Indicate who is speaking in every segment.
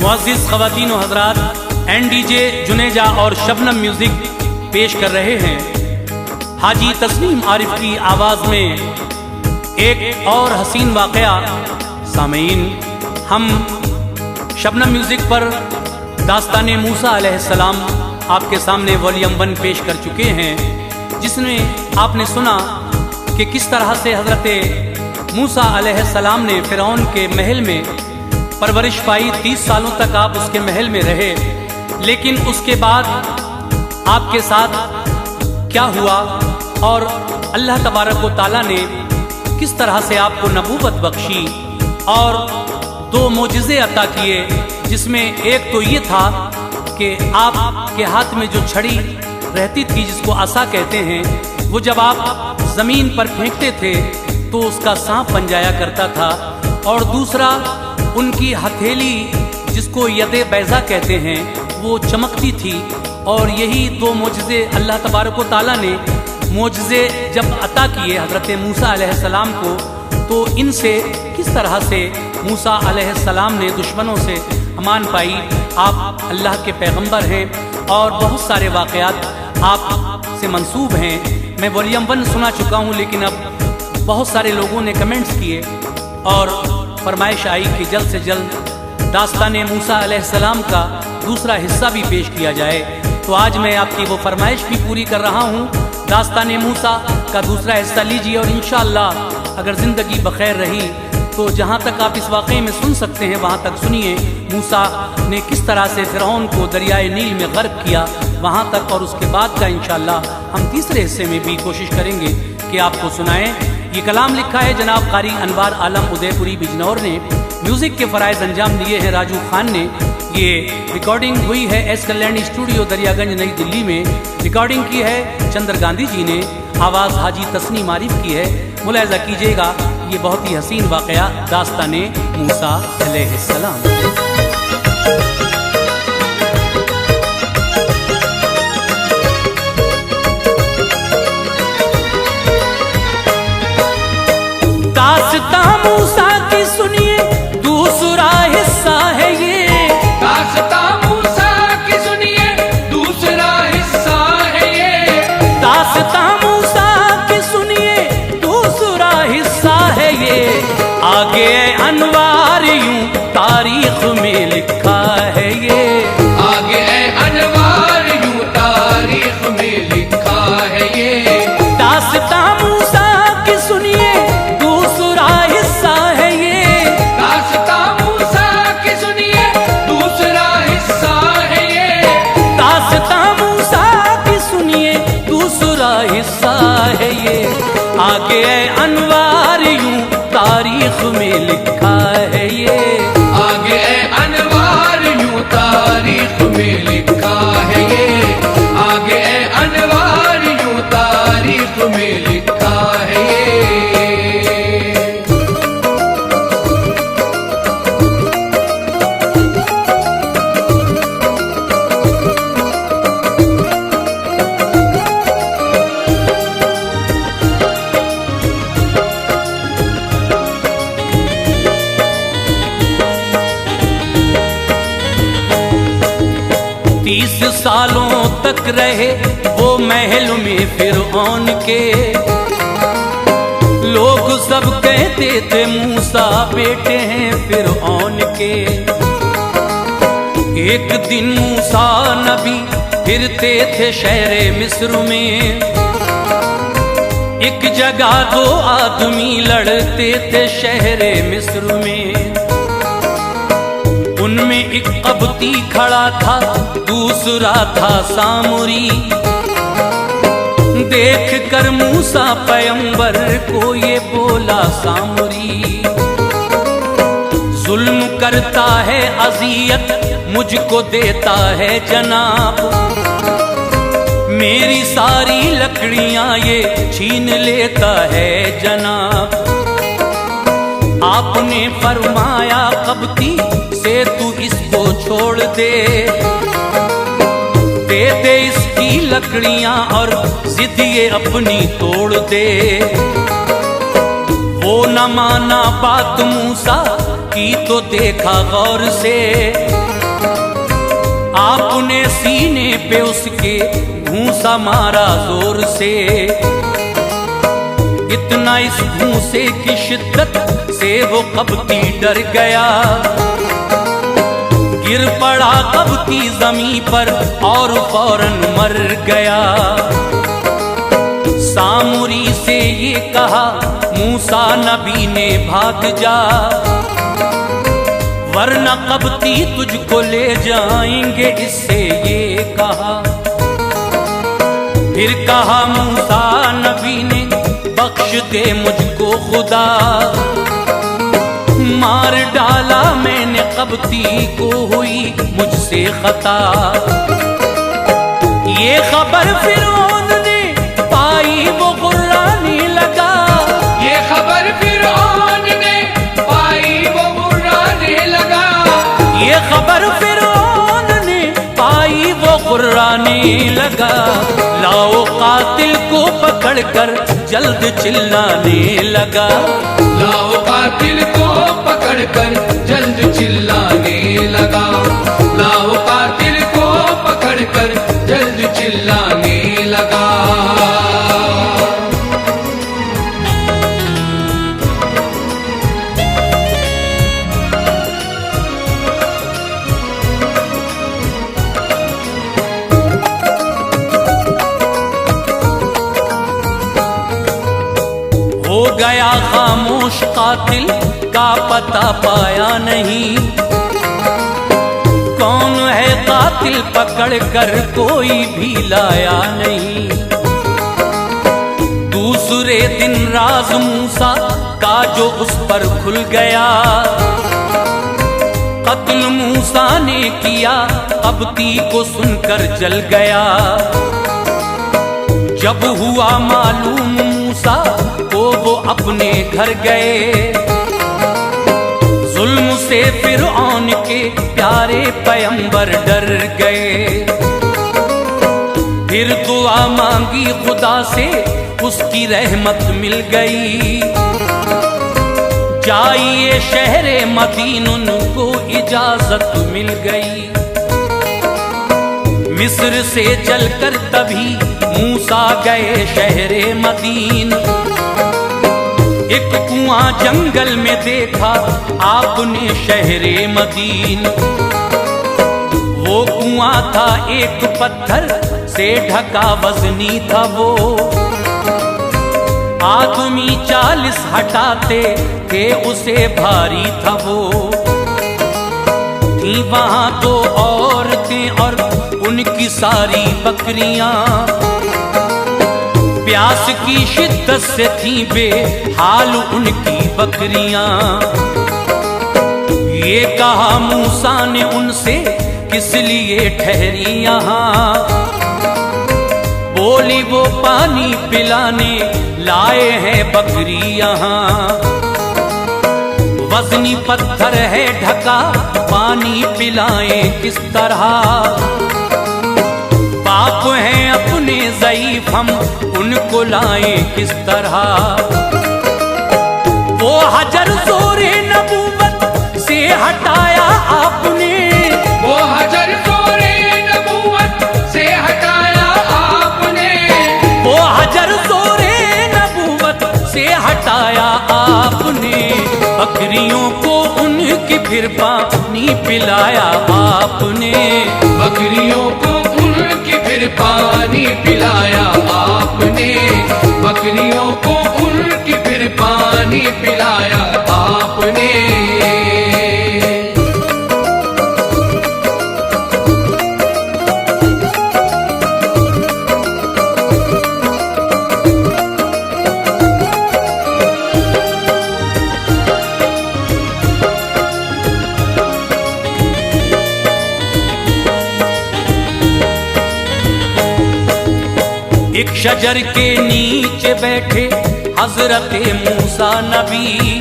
Speaker 1: मुअज़्ज़िज़ ख़वातीन व हज़रात, एनडीजे जुनेजा और शबनम म्यूजिक पेश कर रहे हैं हाजी तस्नीम आरिफ की आवाज़ में एक और हसीन वाक़या। सामीन, हम शबनम म्यूजिक पर दास्ताने मूसा अलैहिस्सलाम आपके सामने वॉल्यूम 1 पेश कर चुके हैं, जिसमें आपने सुना कि किस तरह से हज़रत मूसा अलैहिस्सलाम ने फ़िरौन के महल में परवरिश पाई। 30 सालों तक आप उसके महल में रहे, लेकिन उसके बाद आपके साथ क्या हुआ और अल्लाह तबारक व तआला ने किस तरह से आपको नबूवत बख्शी और 2 मोजिज़े अता किए, जिसमें एक तो ये था कि आपके हाथ में जो छड़ी रहती थी जिसको आसा कहते हैं, वो जब आप ज़मीन पर फेंकते थे तो उसका सांप बन जाया करता था। और दूसरा, उनकी हथेली जिसको यदे बैज़ा कहते हैं वो चमकती थी। और यही 2 मोजिज़े अल्लाह तबारक व तआला ने मोजिज़े जब अता किए हज़रत मूसा अलैहिस्सलाम को, तो इनसे किस तरह से मूसा अलैहिस्सलाम ने दुश्मनों से अमान पाई। आप अल्लाह के पैगंबर हैं और बहुत सारे वाक़यात आप से मंसूब हैं। मैं वॉल्यूम 1 सुना चुका हूँ, लेकिन अब बहुत सारे लोगों ने कमेंट्स किए और फरमाइश आई कि जल्द से जल्द दास्ताने मूसा अलैहिस्सलाम का दूसरा हिस्सा भी पेश किया जाए। तो आज मैं आपकी वो फरमाइश भी पूरी कर रहा हूँ। दास्ताने मूसा का दूसरा हिस्सा लीजिए और इंशाअल्लाह अगर ज़िंदगी बखैर रही तो जहाँ तक आप इस वाक़े में सुन सकते हैं वहाँ तक सुनिए। मूसा ने किस तरह से फ़िरौन को दरियाए नील में गर्क किया वहाँ तक, और उसके बाद का इंशाअल्लाह हम तीसरे हिस्से में भी कोशिश करेंगे कि आपको सुनाएं। ये कलाम लिखा है जनाब कारी अनवार आलम उदयपुरी बिजनौर ने। म्यूज़िक के फ़राइज़ अंजाम दिए हैं राजू खान ने। ये रिकॉर्डिंग हुई है एस कल्याणी स्टूडियो दरियागंज नई दिल्ली में। रिकॉर्डिंग की है चंद्र गांधी जी ने। आवाज़ हाजी तस्नीम आरिफ की है। मुलाहिज़ा कीजिएगा, ये बहुत ही हसीन वाक़या दास्ताने मूसा अलैहिस्सलाम। दास्तां मूसा की सुनिए दूसरा हिस्सा है ये।
Speaker 2: दास्तां मूसा की सुनिए दूसरा हिस्सा है ये।
Speaker 1: दास्तां मूसा की सुनिए दूसरा हिस्सा है ये। आगे अनवार यूं तारीख में लिखा है ये।
Speaker 2: आगे अनवार यूं तारीख में लिखा है ये।
Speaker 1: दास्तां मूसा की सुनिए दूसरा हिस्सा है ये।
Speaker 2: दास्तां मूसा की सुनिए दूसरा हिस्सा है ये।
Speaker 1: दास्तां मूसा की सुनिए दूसरा हिस्सा है ये। आगे अनवार यूं तारीख में लिखा है ये।
Speaker 2: आगे अनवार यूं तारीख में लिखा है ये। आगे अनवार यूं तारीख में लिखा है ये।
Speaker 1: सालों तक रहे वो महल में फ़िरऔन के। लोग सब कहते थे मूसा बेटे हैं फ़िरऔन के। एक दिन मूसा नबी फिरते थे शहरे मिस्र में। एक जगह 2 आदमी लड़ते थे शहरे मिस्र में। उनमें एक कब्ती खड़ा था, दूसरा था सामुरी। देख कर मूसा पैगंबर को ये बोला सामुरी। जुल्म करता है अज़ियत मुझको देता है जनाब। मेरी सारी लकड़ियां ये छीन लेता है जनाब। आपने फरमाया कब्ती से तू इसको छोड़ दे। लकड़ियां और जिद ये अपनी तोड़ दे। वो न माना बात मूसा की तो देखा गौर से, आपने सीने पे उसके घूंसा मारा जोर से। इतना इस घूंसे की शिद्दत से वो कबती डर गया, गिर पड़ा कबती जमीन पर और फौरन मर गया। सामुरी से ये कहा मूसा नबी ने भाग जा, वरना कबती तुझको ले जाएंगे, इससे ये कहा। फिर कहा मूसा नबी ने बख्श दे मुझको खुदा, मार डाला मैंने कबती को हुई मुझसे खता। ये खबर फिरौन ने पाई वो गुर्राने लगा,
Speaker 2: ये खबर फिरौन ने पाई वो गुर्राने लगा।
Speaker 1: ये खबर फिरौन ने पाई वो गुर्राने लगा। लाओ कातिल को पकड़कर जल्द चिल्लाने लगा,
Speaker 2: लाओ कातिल को पकड़कर जल्द चिल्लाने लगा, लाओ कातिल को पकड़कर जल्द चिल्लाने लगा।
Speaker 1: हो गया खामोश कातिल का पता पाया नहीं, कौन है कातिल पकड़ कर कोई भी लाया नहीं। दूसरे दिन राज मूसा का जो उस पर खुल गया, कत्ल मूसा ने किया कबती को सुनकर जल गया। जब हुआ मालूम मूसा को वो अपने घर गए, जुल्म से फिरऔन के प्यारे पैगंबर डर गए। फिर दुआ मांगी खुदा से उसकी रहमत मिल गई, जाइए शहरे मदीन उनको इजाजत मिल गई। मिस्र से चलकर तभी मूसा गए शहरे मदीन, एक कुआं जंगल में देखा आपने शहरे मदीन। वो कुआं था एक पत्थर से ढका वजनी था वो, आदमी 40 हटाते थे उसे भारी था वो। थी वहां तो औरतें और उनकी सारी बकरियां, प्यास की शिद्दत से थी बेहाल उनकी बकरियां। ये कहा मूसा ने उनसे किस लिए ठहरी यहाँ, बोली वो पानी पिलाने लाए हैं बकरी यहाँ। वजनी पत्थर है ढका पानी पिलाए किस तरह, बाप हैं अपने ज़ईफ हम उनको लाए किस तरह। वो हजर ज़ोरे नबूवत से हटाया आपने,
Speaker 2: वो हजर ज़ोरे नबूवत से हटाया आपने,
Speaker 1: वो हजर ज़ोरे नबूवत से हटाया आपने। बकरियों को उनकी फिर पानी पिलाया आपने,
Speaker 2: बकरियों को उनकी फिर पानी पिलाया आपने, बकरियों को उनकी फिर पानी पिलाया आपने।
Speaker 1: एक शजर के नीचे बैठे हजरत मूसा नबी,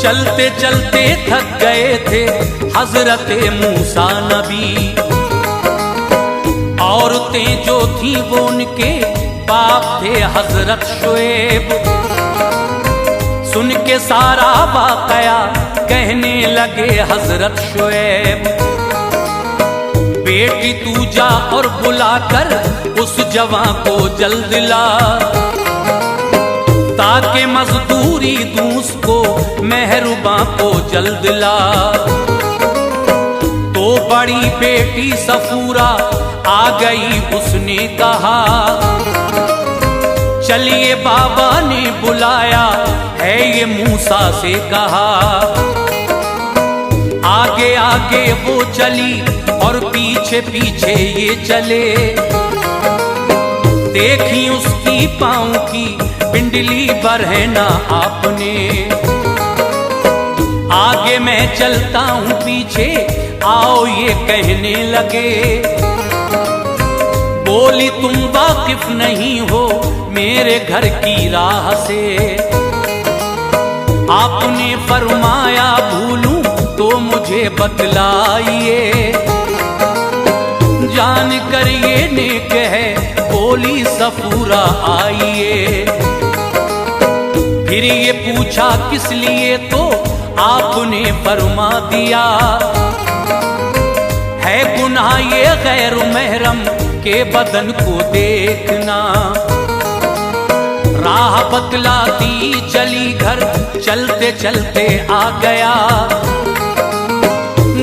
Speaker 1: चलते चलते थक गए थे हजरत मूसा नबी। औरतें ही वो उनके बाप थे हजरत शुएब। सुन के सारा वाकया कहने लगे हजरत शुएब, बेटी तू जा और बुलाकर उस जवां को जल्द ला, ताकि मजदूरी दूं उसको मेहरुबा को जल्द ला। तो बड़ी बेटी सफूरा आ गई, उसने कहा चलिए बाबा ने बुलाया है ये मूसा से कहा। आगे आगे वो चली और पीछे पीछे ये चले, देखी उसकी पाँव की पिंडली बरहना आपने। आगे मैं चलता हूँ पीछे आओ ये कहने लगे, बोली तुम वाकिफ नहीं हो मेरे घर की राह से। आपने फरमाया भूलूं तो मुझे बतलाइए, जान कर ये नेक है बोली सफूरा आइए। फिर ये पूछा किस लिए, तो आपने फरमा दिया है गुनाह ये गैर महरम के बदन को देखना। राह बतलाती चली घर चलते चलते आ गया,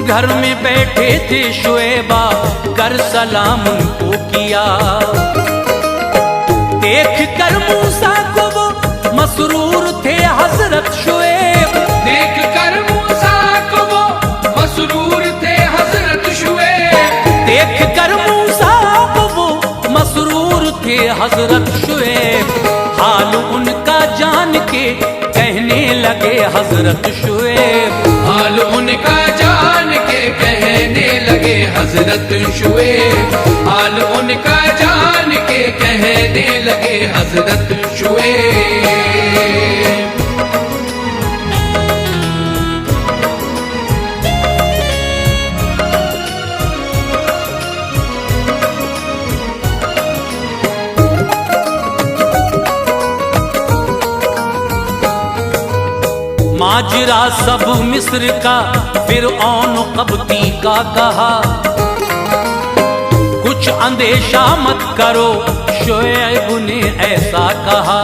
Speaker 1: घर में बैठे थे शुएबा कर सलाम उनको किया। देख कर मूसा को वो मसरूर थे हजरत शुएब,
Speaker 2: देख कर मूसा को वो मसरूर थे हजरत शुएब,
Speaker 1: देख कर मूसा को वो मसरूर थे हजरत शुएब। हाल उनका जान के कहने लगे हजरत शुएब,
Speaker 2: हाल उनका जान के कहने लगे हजरत शुएब, हाल उनका जान के कहने लगे हजरत शुएब।
Speaker 1: माजरा सब मिस्र का फिरऔन कब्ती का कहा, कुछ अंदेशा मत करो शुएब ने ऐसा कहा।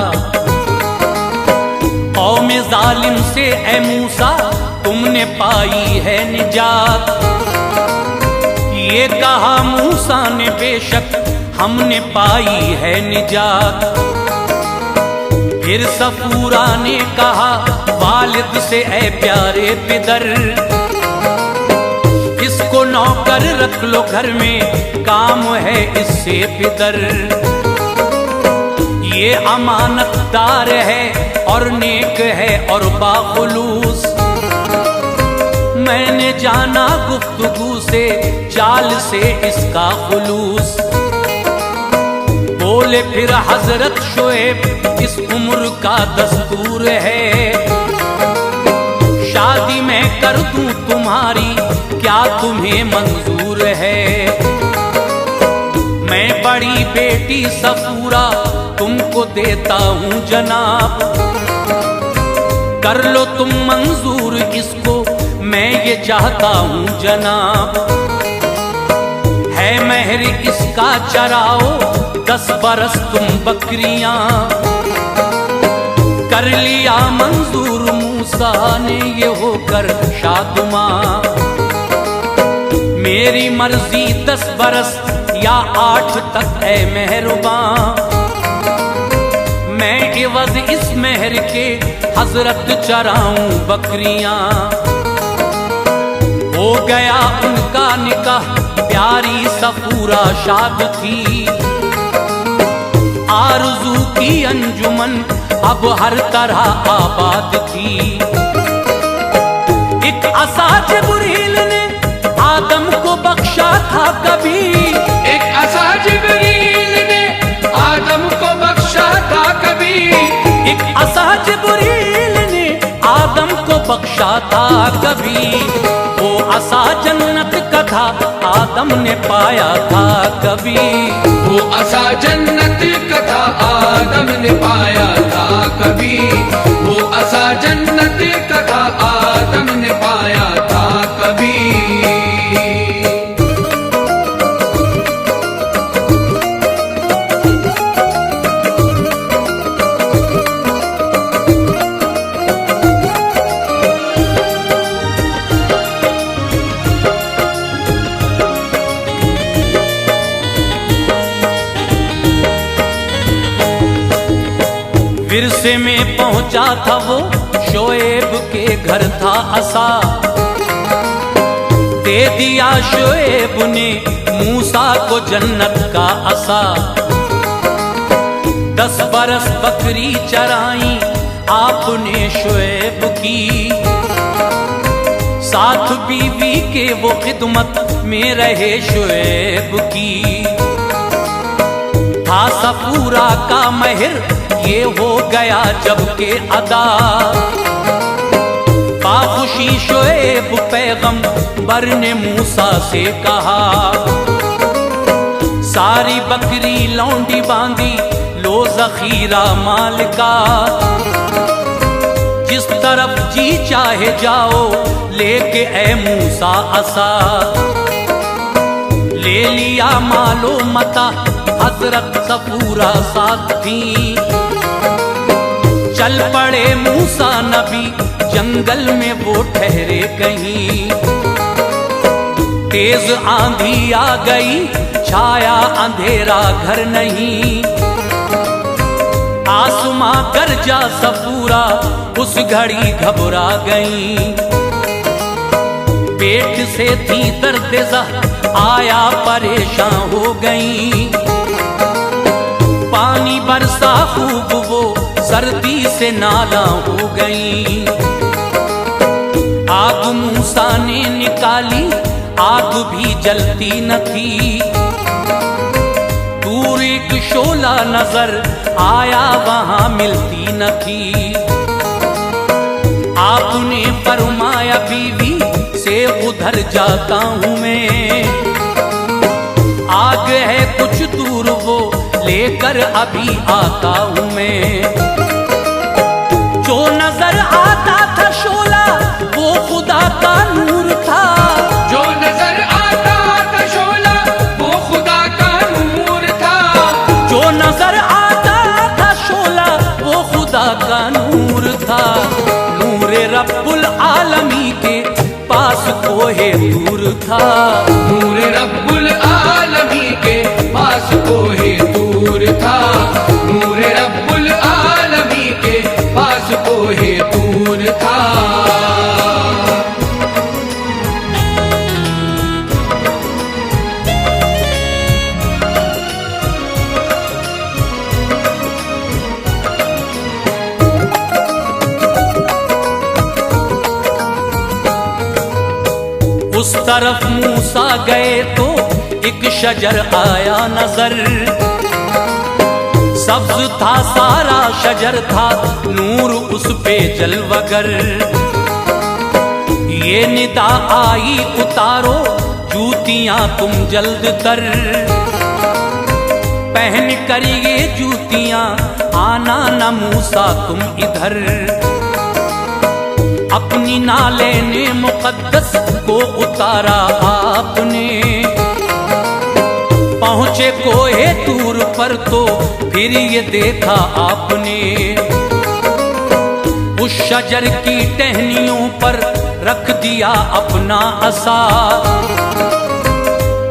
Speaker 1: कौम जालिम से ए मूसा तुमने पाई है निजात, ये कहा मूसा ने बेशक हमने पाई है निजात। फिर सफूरा ने कहा वालिद से ए प्यारे पिदर, इसको नौकर रख लो घर में काम है इससे पिदर। ये अमानतदार है और नेक है और बाखुलूस, मैंने जाना गुफ्तगू से चाल से इसका खुलूस। बोले फिर हजरत शुएब इस उम्र का दस्तूर है, शादी मैं कर दूं तुम्हारी क्या तुम्हें मंजूर है। मैं बड़ी बेटी सफूरा तुमको देता हूँ जनाब, कर लो तुम मंजूर इसको मैं ये चाहता हूँ जनाब। है महर इसका चराओ 10 बरस तुम बकरियां, कर लिया मंजूर मूसा ने ये होकर शादुमा। मेरी मर्जी 10 बरस या 8 तक है मेहरबान, मैं एवज इस मेहर के हजरत चराऊं बकरियां। हो गया उनका निकाह प्यारी सफूरा शाद थी, आरज़ू की अंजुमन अब हर तरह आबाद थी। एक असा जिब्रील ने आदम को बख्शा था कभी,
Speaker 2: एक असा जिब्रील ने आदम को बख्शा था कभी,
Speaker 1: एक असा जिब्रील ने आदम को बख्शा था कभी। वो असा जन्नत का था आदम आदम ने पाया था कभी।
Speaker 2: वो असा जन्नत कथा आदम ने पाया था कभी। वो असा जन्नत कथा आदम ने पाया था कभी।
Speaker 1: विरसे में पहुंचा था वो, शोएब के घर था असा। दे दिया शोएब ने मूसा को जन्नत का असा। 10 बरस बकरी चराई आपने शोएब की। साथ बीवी के वो खिदमत में रहे शोएब की। था सफूरा का महर ये हो गया जब के अदा। बाखुशी शोएब पैगंबर ने मूसा से कहा। सारी बकरी लौंडी बांधी लो जखीरा माल का। जिस तरफ जी चाहे जाओ लेके ए मूसा असा। ले लिया मालो मता हजरत सफूरा साथ थी। चल पड़े मूसा नबी जंगल में वो ठहरे कहीं। तेज आंधी आ गई छाया अंधेरा घर नहीं। आसमां गरजा सफूरा उस घड़ी घबरा गई। पेट से थी दर्द आया परेशान हो गई। पानी बरसा खूब वो सर्दी से नाला हो गई। आग मूसा ने निकाली आग भी जलती न थी। दूर एक शोला नजर आया वहां मिलती न थी। आपने फरमाया बीवी से उधर जाता हूं मैं। आग है कुछ दूर वो लेकर अभी आता हूं मैं। जो नजर आता था शोला वो खुदा का नूर था।
Speaker 2: जो नजर आता था शोला वो खुदा का नूर था।
Speaker 1: जो नजर आता था शोला वो खुदा का नूर था। नूरे रब्बुल आलमी के पास कोहे दूर था।
Speaker 2: नूरे रब्बुल आलमी के पास कोहे दूर था। नूरे रब्बुल आलमी के पास कोहे दूर था।
Speaker 1: उस तरफ मूसा गए तो एक शजर आया नजर। सब्ज था सारा शजर था नूर उस पे जलवगर। ये निदा आई उतारो जूतियां तुम जल्द तर। पहन कर ये जूतियां आना न मूसा तुम इधर। अपनी नाले ने मुकद्दस को उतारा आपने। पहुंचे कोहे तूर पर तो फिर ये देखा आपने। उस शजर की टहनियों पर रख दिया अपना असा।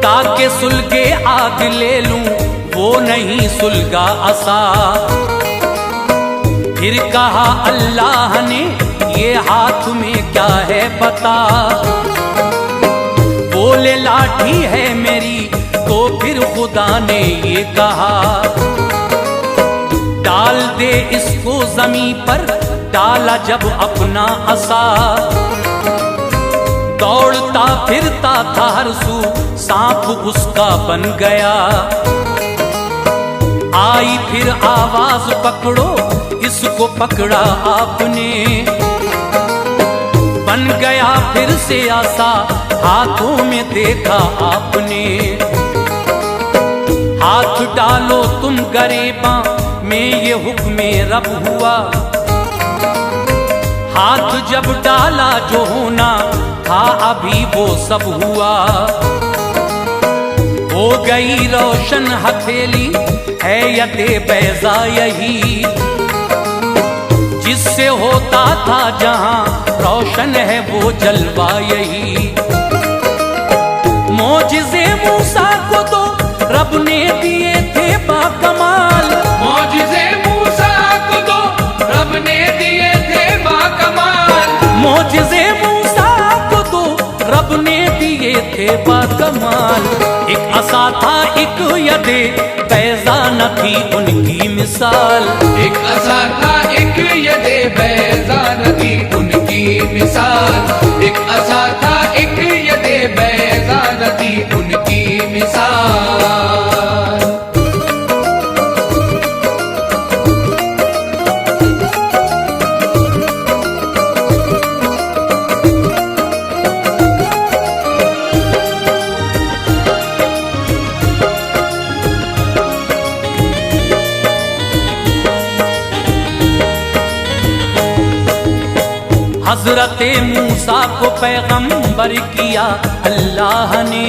Speaker 1: ताकि सुलगे आग ले लूं वो नहीं सुलगा असा। फिर कहा अल्लाह ने ये हाथ में क्या है पता। बोले लाठी है मेरी तो फिर खुदा ने ये कहा। डाल दे इसको जमीन पर। डाला जब अपना असा। दौड़ता फिरता था हर सू सांप उसका बन गया। आई फिर आवाज पकड़ो इसको पकड़ा आपने। बन गया फिर से आसा हाथों में देखा आपने। हाथ डालो तुम गरेबा में ये हुक्म रब हुआ। हाथ जब डाला जो होना था अभी वो सब हुआ। हो गई रोशन हथेली है यदे बैजा यही, जिससे होता था जहां रोशन है वो जलवा यही। मोजिज़े मूसा को तो रब ने दिए थे बाकमाल।
Speaker 2: मौजिज़े मूसा को तो रब ने दिए थे बाकमाल।
Speaker 1: मोजिज़े मूसा को तो रब ने दिए थे बाकमाल। एक असा था एक यदे बैजा न थी उनकी मिसाल।
Speaker 2: एक असा था एक यदे बैजा न थी उनकी मिसाल। एक असा था एक यदे बैजा न थी उनकी मिसाल।
Speaker 1: हजरते मूसा को पैगंबर किया अल्लाह ने।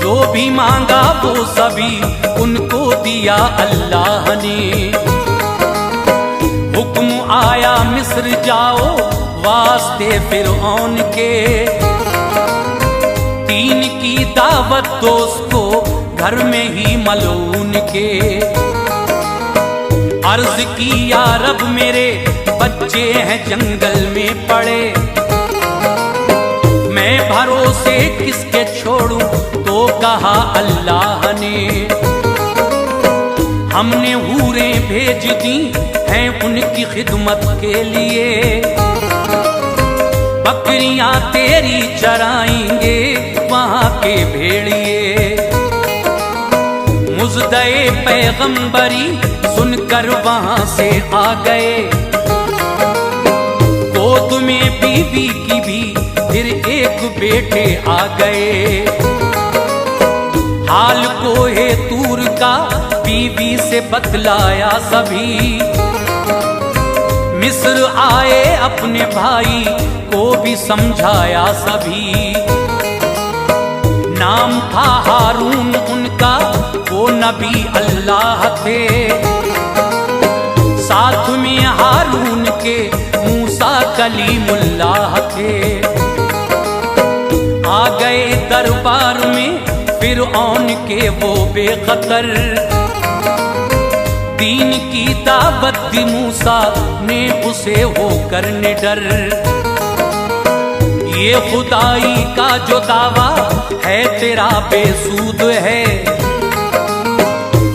Speaker 1: जो भी मांगा वो सभी उनको दिया अल्लाह ने। हुक्म आया मिस्र जाओ वास्ते फिरौन के। दीन की दावत दो उसको घर में ही मलून के। अर्ज की या रब मेरे बच्चे हैं जंगल में पड़े। मैं भरोसे किसके छोड़ूं तो कहा अल्लाह ने। हमने हूरें भेज दी हैं उनकी खिदमत के लिए। बकरियां तेरी चराएंगे वहां के भेड़िए। मुज़दए पैगंबरी सुनकर वहां से आ गए। गोद में बीवी की भी फिर एक बेटे आ गए। हाल को है तूर का बीवी से बतलाया सभी। मिस्र आए अपने भाई को भी समझाया सभी। नाम था हारून उनका वो नबी अल्लाह थे। साथ में हारून के मूसा कलीमुल्लाह थे। आ गए दरबार में फिरऔन के वो बेखतर। दीन की दावत दी मूसा ने उसे होकर निडर। ये खुदाई का जो दावा है तेरा बेसूद है।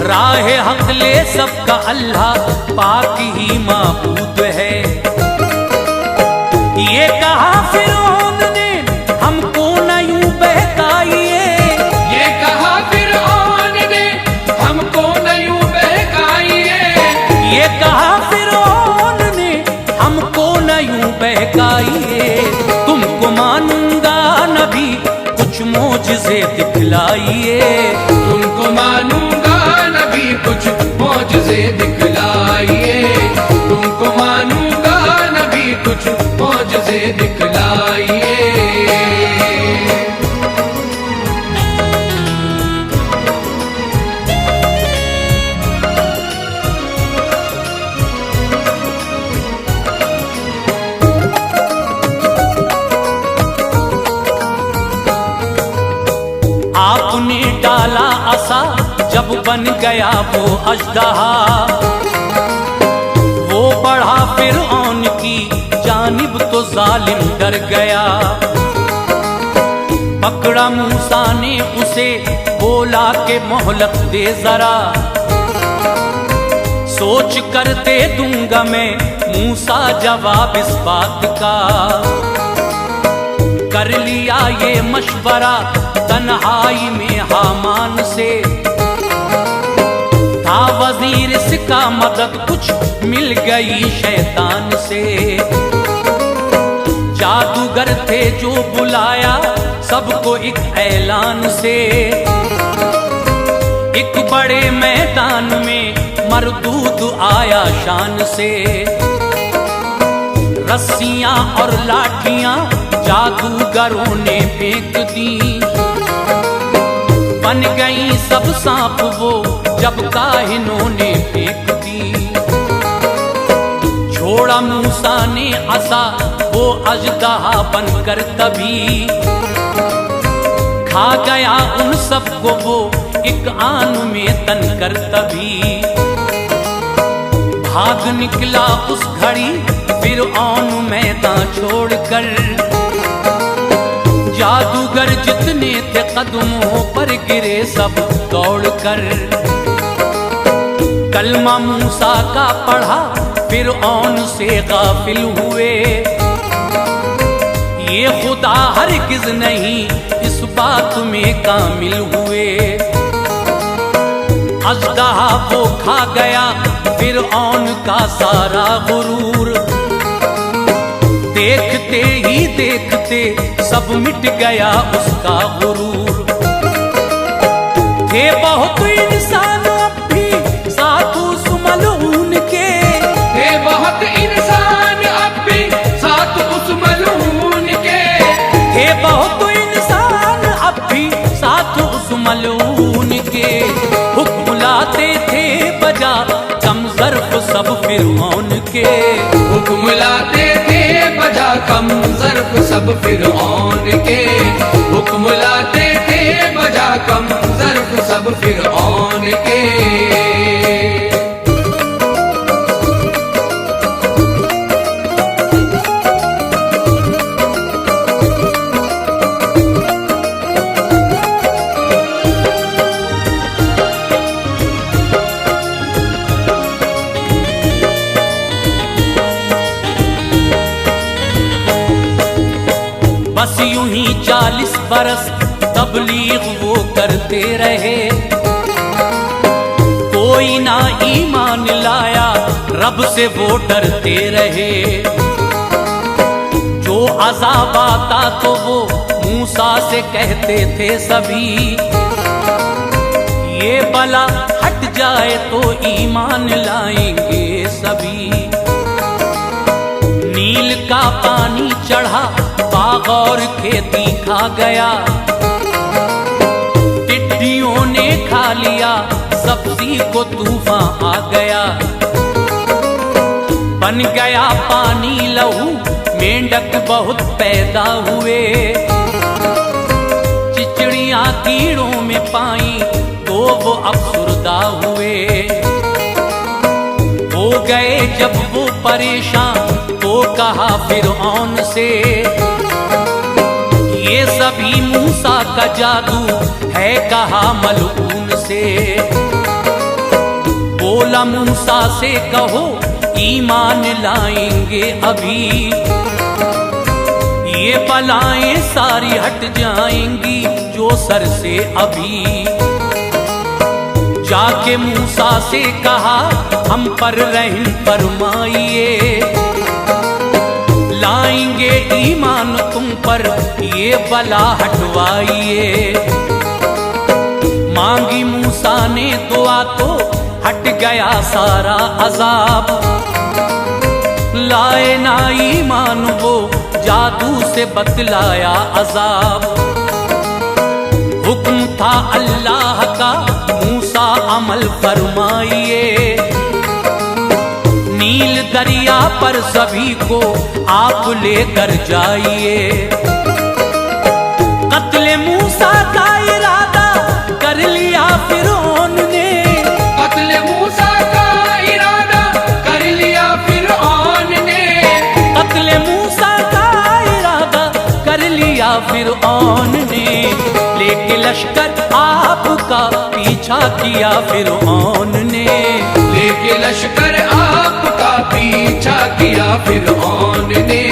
Speaker 1: राह हक ले सबका अल्लाह पाक ही माबूद है। ये कहा फिरौन ने हमको न यूं बहकाइए।
Speaker 2: ये कहा फिरौन ने हमको न यूं बहकाइए।
Speaker 1: ये कहा फिरौन ने हमको न यूं बहकाइए। तुमको मानूंगा नबी कुछ मोजिज़े दिखलाइए।
Speaker 2: तुमको मानूंगा नबी कुछ मोजिज़े दिखलाइए। तुमको मानूंगा नबी कुछ मोजिज़े दिखलाइए।
Speaker 1: आपने डाला असा जब बन गया वो अजदहा। वो बढ़ा फिरऔन की जानिब तो जालिम डर गया। पकड़ा मूसा ने उसे बोला के मोहलत दे जरा। सोच कर दे दूंगा मैं मूसा जवाब इस बात का। कर लिया ये मशवरा तन्हाई में हामान से। था वजीर इसका मदद कुछ मिल गई शैतान से। जा जादूगर थे जो बुलाया सबको एक ऐलान से। एक बड़े मैदान में मरदूद आया शान से। रस्सियां और लाठियां जादूगरों ने फेंक दी। बन गई सब सांप वो जब काहिनों ने फेंक दी। छोड़ा मूसा ने असा वो अजदहा बनकर तभी। खा गया उन सबको वो एक आन में तनकर तभी। भाग निकला उस घड़ी फिरऔन मैदान छोड़कर। जादूगर जितने थे कदमों पर गिरे सब दौड़कर। कलमा मूसा का पढ़ा फिरऔन से गाफिल हुए। ये खुदा हरगिज नहीं इस बात में कामिल हुए। अजदहा वो खा गया फिरऔन का सारा गुरूर। देखते ही देखते सब मिट गया उसका गुरूर। थे बहुत इंसान अब भी साथ उस मलऊन के।
Speaker 2: थे बहुत इंसान अब भी साथ उस मलऊन के।
Speaker 1: थे बहुत इंसान अब भी साथ उस मलऊन के। हुक्म लाते थे बजा कम ज़र्फ सब फिरऔन के।
Speaker 2: हुक्म लाते थे बजा कम ज़र्फ सब फिरऔन के। हुक्म लाते थे बजा कम ज़र्फ सब फिरऔन के।
Speaker 1: बस यूं ही 40 बरस तबलीग वो करते रहे। कोई ना ईमान लाया रब से वो डरते रहे। जो अज़ाब आता तो वो मूसा से कहते थे सभी। ये बला हट जाए तो ईमान लाएंगे सभी। नील का पानी चढ़ा बाग और खेती खा गया। टिड्डियों ने खा लिया सब्जी को तूफान आ गया। बन गया पानी लहू मेंढक बहुत पैदा हुए। चिचड़ियां कीड़ों में पाई तो वो अफसुर्दा हुए। हो गए जब वो परेशान तो कहा फिरऔन से। ये सभी मूसा का जादू है कहा मलऊन से। बोला मूसा से कहो ईमान लाएंगे अभी। ये बलाएं सारी हट जाएंगी जो सर से अभी। जाके मूसा से कहा हम पर रहम फरमाइए। लाएंगे ईमान तुम पर ये बला हटवाइए। मांगी मूसा ने दुआ तो हट गया सारा अजाब। लाए ना ईमान वो जादू से बतलाया अजाब। हुक्म था अल्लाह का मूसा अमल फरमाइए। नील दरिया पर सभी को आप लेकर जाइए। कत्ले मूसा का इरादा कर लिया फिरौन ने।
Speaker 2: कत्ले मूसा का इरादा कर लिया फिरऔन ने।
Speaker 1: कत्ले मूसा का इरादा कर लिया फिरौन ने। लेके लश्कर आपका पीछा किया फिरौन ने।
Speaker 2: लेके लश्कर आपका पीछा किया फिरऔन ने।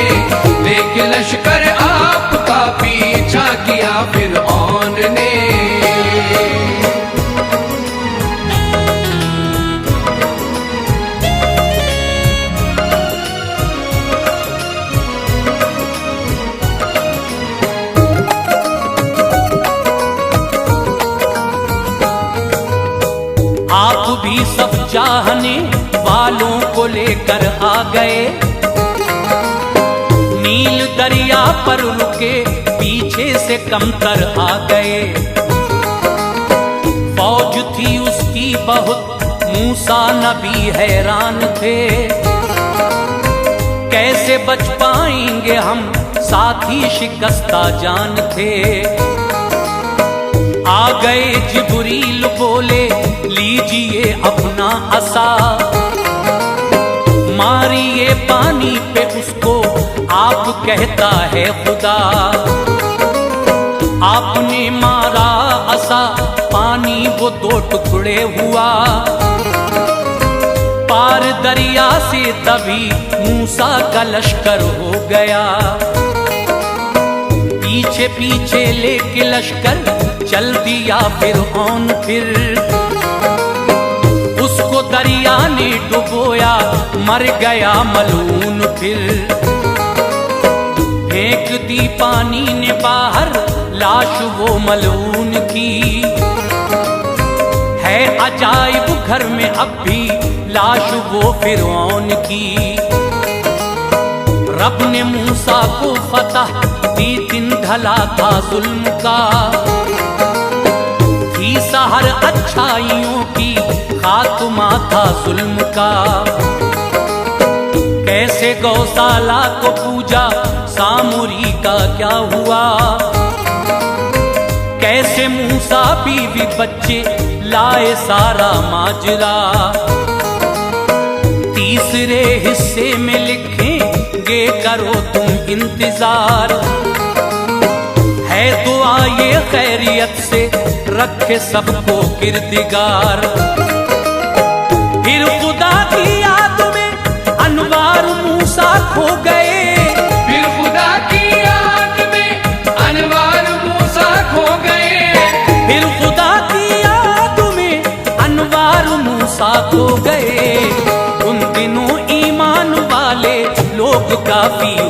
Speaker 2: लेके लश्कर आपका पीछा किया फिरऔन ने।
Speaker 1: भी सब चाहने वालों को लेकर आ गए। नील दरिया पर रुके, पीछे से कमतर आ गए। फौज थी उसकी बहुत, मूसा नबी हैरान थे। कैसे बच पाएंगे हम, साथी शिकस्ता जान थे। आ गए जिब्रील बोले, लीजिए अपना असा, मारिए पानी पे उसको, आप कहता है खुदा। आपने मारा असा, पानी वो दो टुकड़े हुआ। पार दरिया से तभी मूसा का लश्कर हो गया। पीछे पीछे लेके लश्कर चल दिया फिरऔन फिर। उसको दरिया ने डुबोया, मर गया मलून फिर। फेंक दी पानी ने बाहर, लाश वो मलून की। है अजाइब घर में अब भी लाश वो फिरऔन की। रब ने मूसा को फतह दी, दिन ढला था जुल्म का। थी सहर अच्छाइयों की, खात्मा था जुल्म का। कैसे गौशाला को पूजा, सामुरी का क्या हुआ। कैसे मूसा बीवी बच्चे लाए, सारा माजरा। तीसरे हिस्से में लिखेंगे, करो तुम इंतजार। है दुआ ये खैरियत से, रखे सबको किरदिगार। फिर खुदा की याद में अनवार मूसा खो गए।
Speaker 2: फिर खुदा की याद में अनवार मूसा खो गए।
Speaker 1: फिर खुदा की याद में अनवार मूसा खो गए। उन दिनों ईमान वाले लोग काफी